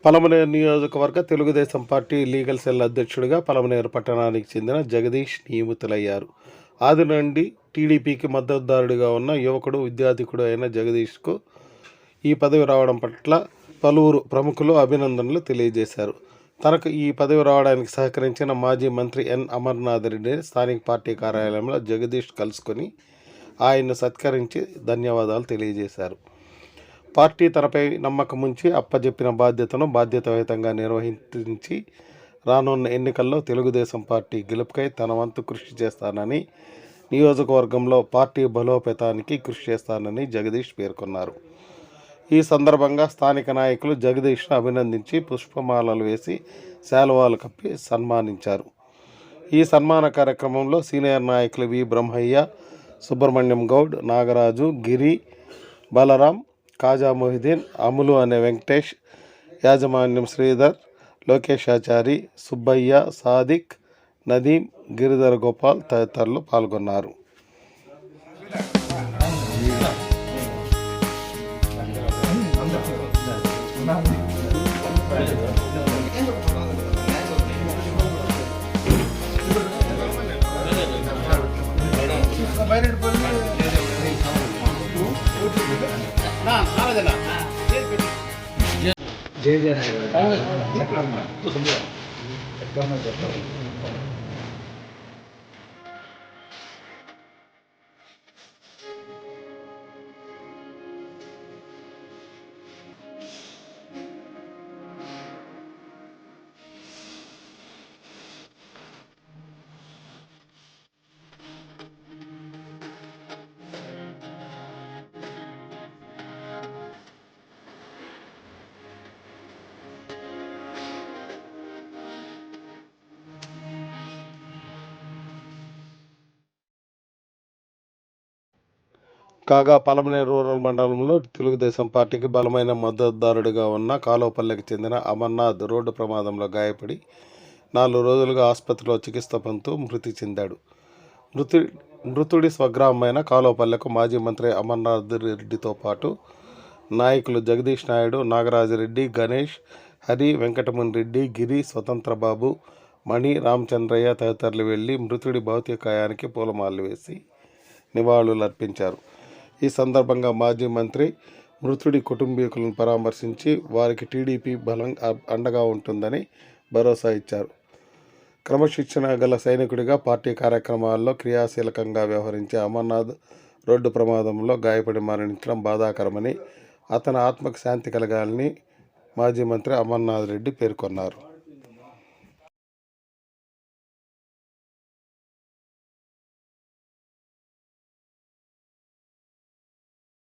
పలమనేరు నియోజకవర్గ Telugu Desam party legal cell అధ్యక్షుడిగా పలమనేరు పట్టణానికి చెందిన జగదీష్ నియమితులయ్యారు. ఆది నుండి టీడీపీకి మద్దతుదారుడిగా ఉన్న యువకుడు, విద్యాధికుడు అయిన జగదీష్కు ఈ పదవి రావడం పట్ల పలువురు ప్రముఖులు అభినందనలు తెలియజేశారు. తనకు ఈ పదవి రావడానికి సహకరించిన మాజీ మంత్రి ఎన్ అమర్నాథ్ రెడ్డిని స్థానిక పార్టీ కార్యాలయంలో జగదీష్ కలుసుకొని ఆయన్ను సత్కరించి ధన్యవాదాలు తెలియజేశారు. పార్టీ తనపై నమ్మకం ఉంచి అప్పజెప్పిన బాధ్యతను బాధ్యతాయుతంగా నిర్వహించి రానున్న ఎన్నికల్లో తెలుగుదేశం పార్టీ గెలుపుకై తన వంతు కృషి చేస్తానని, నియోజకవర్గంలో పార్టీ బలోపేతానికి కృషి చేస్తానని జగదీష్ పేర్కొన్నారు. ఈ సందర్భంగా స్థానిక నాయకులు జగదీష్ను అభినందించి పుష్పమాలలు వేసి శాలువాలు కప్పి సన్మానించారు. ఈ సన్మాన కార్యక్రమంలో సీనియర్ నాయకులు వి బ్రహ్మయ్య, సుబ్రహ్మణ్యం గౌడ్, నాగరాజు, గిరి, బలరాం, కాజా మొహిద్దీన్, అములు అనే వెంకటేష్, యాజమాన్యం శ్రీధర్, లోకేశాచారి, సుబ్బయ్య, సాదిక్, నదీం, గిరిధర్ గోపాల్ తదితరులు పాల్గొన్నారు. जय जय కాగా పలమనేరు రూరల్ మండలంలో తెలుగుదేశం పార్టీకి బలమైన మద్దతుదారుడిగా ఉన్న కాలువపల్లెకి చెందిన అమర్నాథ్ రోడ్డు ప్రమాదంలో గాయపడి 4 రోజులుగా ఆసుపత్రిలో చికిత్స పొందుతూ మృతి చెందాడు. మృతుడి స్వగ్రామమైన కాలువపల్లెకు మాజీ మంత్రి అమర్నాథ్ రెడ్డితో పాటు నాయకులు జగదీష్ నాయుడు, నాగరాజరెడ్డి, గణేష్, హరి, వెంకటముని రెడ్డి, గిరి, స్వతంత్రబాబు, మణి, రామచంద్రయ్య తదితరులు వెళ్లి మృతుడి భౌతికాయానికి పూలమాలలు వేసి నివాళులర్పించారు. ఈ సందర్భంగా మాజీ మంత్రి మృతుడి కుటుంబీకులను పరామర్శించి వారికి టీడీపీ బలం అండగా ఉంటుందని భరోసా ఇచ్చారు. క్రమశిక్షణ గల సైనికుడిగా పార్టీ కార్యక్రమాల్లో క్రియాశీలకంగా వ్యవహరించే అమర్నాథ్ రోడ్డు ప్రమాదంలో గాయపడి మరణించడం బాధాకరమని, అతని ఆత్మకు శాంతి కలగాలని మాజీ మంత్రి అమర్నాథ్ రెడ్డి పేర్కొన్నారు.